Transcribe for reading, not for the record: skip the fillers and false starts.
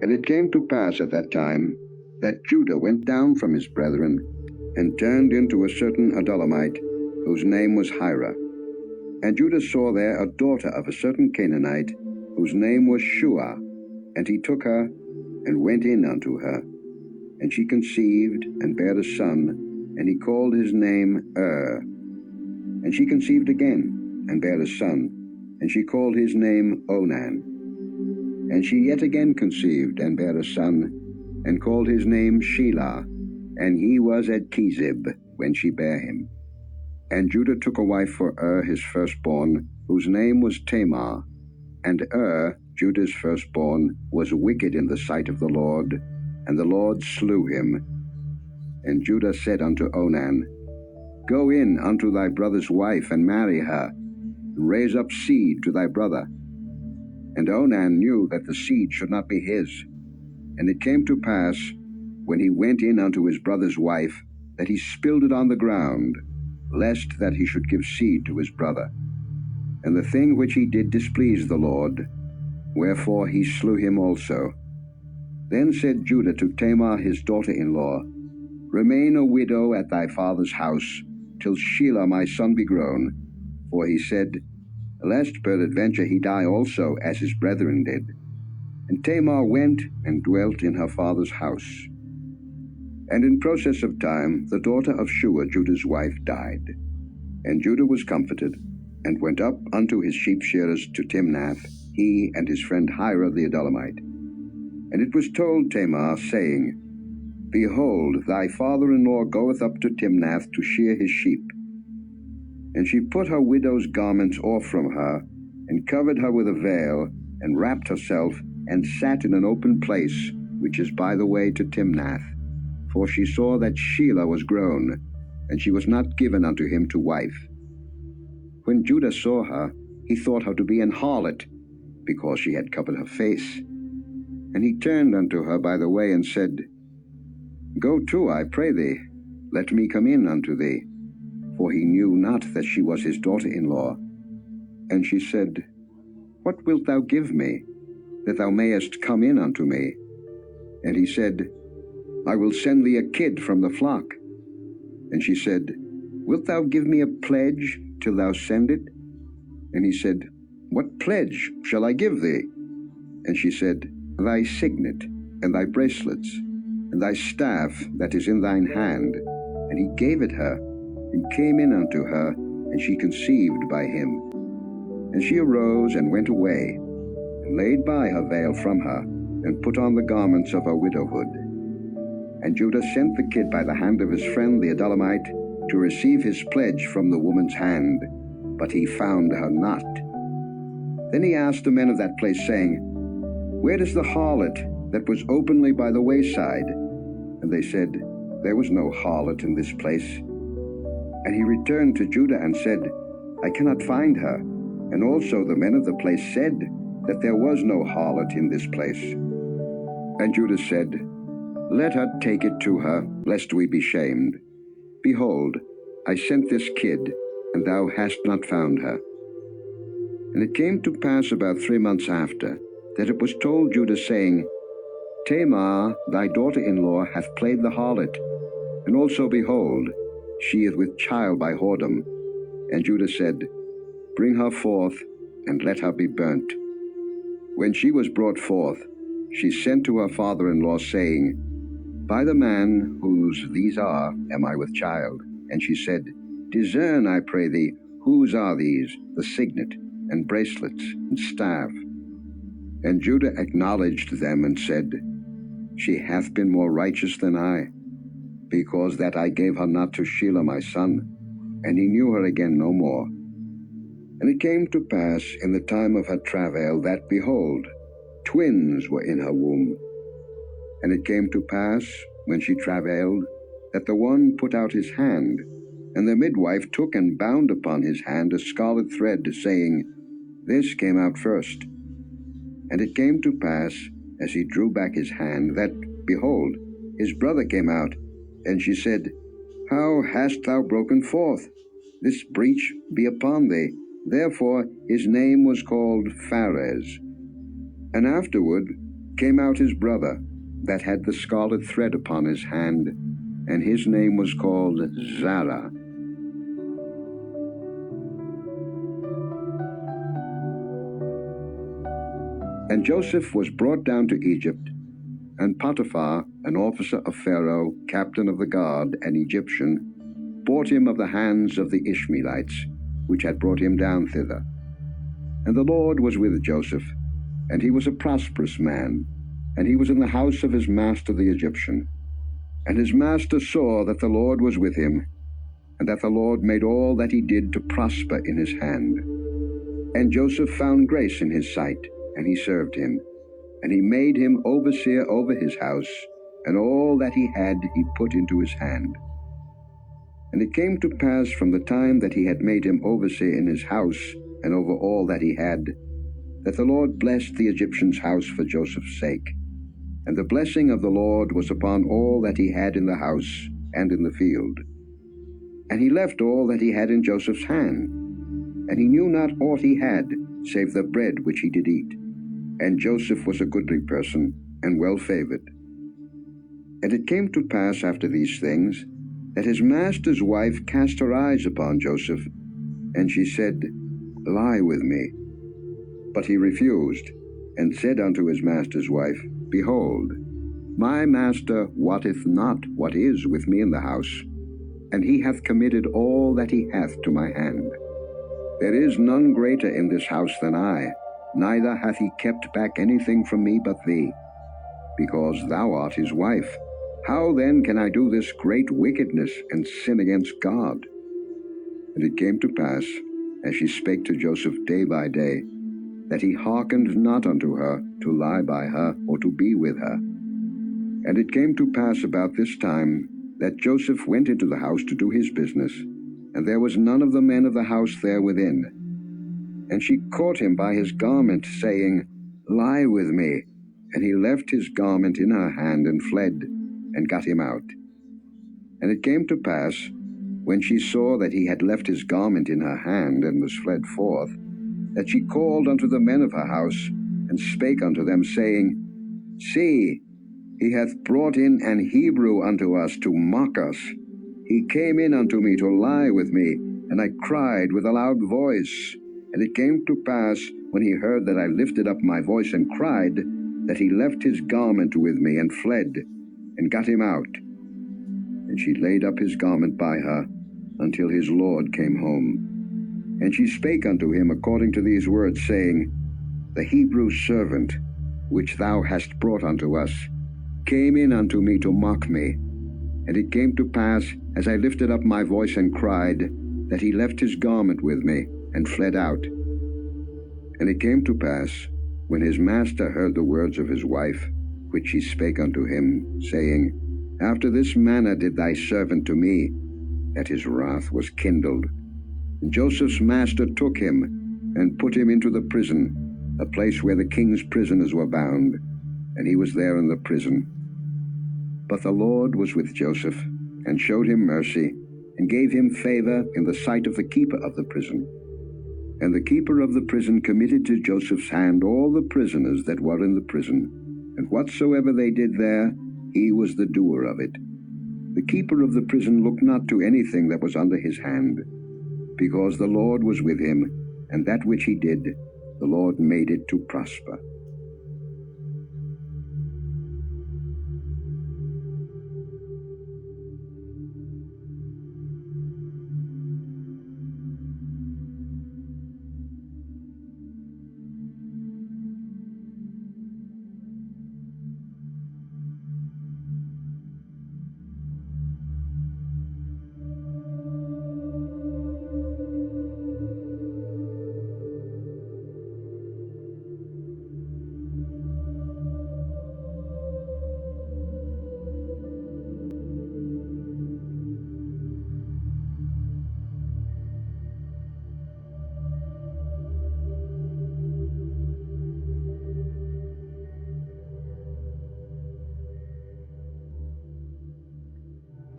And it came to pass at that time that Judah went down from his brethren and turned into a certain Adullamite, whose name was Hira. And Judah saw there a daughter of a certain Canaanite, whose name was Shua. And he took her, and went in unto her. And she conceived, and bare a son, and he called his name And she conceived again, and bare a son, and she called his name Onan. And she yet again conceived, and bare a son, and called his name Shelah. And he was at Kezib when she bare him. And Judah took a wife for his firstborn, whose name was Tamar. And Judah's firstborn, was wicked in the sight of the Lord, and the Lord slew him. And Judah said unto Onan, Go in unto thy brother's wife, and marry her, and raise up seed to thy brother. And Onan knew that the seed should not be his. And it came to pass, when he went in unto his brother's wife, that he spilled it on the ground, lest that he should give seed to his brother. And the thing which he did displeased the Lord, wherefore he slew him also. Then said Judah to Tamar his daughter-in-law, Remain a widow at thy father's house, till Shelah my son be grown. For he said, Lest peradventure he die also, as his brethren did. And Tamar went and dwelt in her father's house. And in process of time the daughter of Shua Judah's wife died. And Judah was comforted, and went up unto his sheep shearers to Timnath, he and his friend Hira the Adullamite. And it was told Tamar, saying, Behold, thy father-in-law goeth up to Timnath to shear his sheep. And she put her widow's garments off from her, and covered her with a veil, and wrapped herself, and sat in an open place, which is by the way to Timnath. For she saw that Shelah was grown, and she was not given unto him to wife. When Judah saw her, he thought her to be an harlot, because she had covered her face. And he turned unto her by the way, and said, Go to, I pray thee, let me come in unto thee. For he knew not that she was his daughter-in-law. And she said, What wilt thou give me, that thou mayest come in unto me? And he said, I will send thee a kid from the flock. And she said, Wilt thou give me a pledge till thou send it? And he said, What pledge shall I give thee? And she said, Thy signet, and thy bracelets, and thy staff that is in thine hand. And he gave it her, and came in unto her, and she conceived by him. And she arose and went away, and laid by her veil from her, and put on the garments of her widowhood. And Judah sent the kid by the hand of his friend the Adullamite, to receive his pledge from the woman's hand, but he found her not. Then he asked the men of that place, saying, Where is the harlot that was openly by the wayside? And they said, There was no harlot in this place. And he returned to Judah and said, I cannot find her. And also the men of the place said that there was no harlot in this place. And Judah said, Let her take it to her, lest we be shamed. Behold, I sent this kid, and thou hast not found her. And it came to pass about 3 months after, that it was told Judah, saying, Tamar, thy daughter-in-law, hath played the harlot, and also, behold, she is with child by whoredom. And Judah said, Bring her forth, and let her be burnt. When she was brought forth, she sent to her father-in-law, saying, By the man whose these are am I with child. And she said, Discern, I pray thee, whose are these, the signet, and bracelets, and staff? And Judah acknowledged them, and said, She hath been more righteous than I, because that I gave her not to Shelah my son. And he knew her again no more. And it came to pass in the time of her travail that, behold, twins were in her womb. And it came to pass, when she travailed, that the one put out his hand, and the midwife took and bound upon his hand a scarlet thread, saying, This came out first. And it came to pass, as he drew back his hand, that, behold, his brother came out. And she said, How hast thou broken forth? This breach be upon thee. Therefore his name was called Pharez. And afterward came out his brother, that had the scarlet thread upon his hand, and his name was called Zara. And Joseph was brought down to Egypt, and Potiphar, an officer of Pharaoh, captain of the guard, an Egyptian, bought him of the hands of the Ishmaelites, which had brought him down thither. And the Lord was with Joseph, and he was a prosperous man, and he was in the house of his master the Egyptian. And his master saw that the Lord was with him, and that the Lord made all that he did to prosper in his hand. And Joseph found grace in his sight, and he served him. And he made him overseer over his house, and all that he had he put into his hand. And it came to pass from the time that he had made him overseer in his house, and over all that he had, that the Lord blessed the Egyptian's house for Joseph's sake. And the blessing of the Lord was upon all that he had in the house and in the field. And he left all that he had in Joseph's hand, and he knew not aught he had, save the bread which he did eat. And Joseph was a goodly person, and well favored. And it came to pass after these things, that his master's wife cast her eyes upon Joseph, and she said, Lie with me. But he refused, and said unto his master's wife, Behold, my master wotteth not what is with me in the house, and he hath committed all that he hath to my hand. There is none greater in this house than I, neither hath he kept back anything from me but thee, because thou art his wife. How then can I do this great wickedness and sin against God? And it came to pass, as she spake to Joseph day by day, that he hearkened not unto her to lie by her or to be with her. And it came to pass about this time that Joseph went into the house to do his business, and there was none of the men of the house there within. And she caught him by his garment, saying, Lie with me. And he left his garment in her hand and fled, and got him out. And it came to pass, when she saw that he had left his garment in her hand and was fled forth, that she called unto the men of her house, and spake unto them, saying, See, he hath brought in an Hebrew unto us to mock us. He came in unto me to lie with me, and I cried with a loud voice. And it came to pass, when he heard that I lifted up my voice and cried, that he left his garment with me and fled, and got him out. And she laid up his garment by her, until his Lord came home. And she spake unto him according to these words, saying, The Hebrew servant, which thou hast brought unto us, came in unto me to mock me. And it came to pass, as I lifted up my voice and cried, that he left his garment with me, and fled out. And it came to pass, when his master heard the words of his wife, which she spake unto him, saying, After this manner did thy servant to me, that his wrath was kindled. And Joseph's master took him, and put him into the prison, a place where the king's prisoners were bound, and he was there in the prison. But the Lord was with Joseph, and showed him mercy, and gave him favor in the sight of the keeper of the prison. And the keeper of the prison committed to Joseph's hand all the prisoners that were in the prison, and whatsoever they did there, he was the doer of it. The keeper of the prison looked not to anything that was under his hand, because the Lord was with him, and that which he did, the Lord made it to prosper.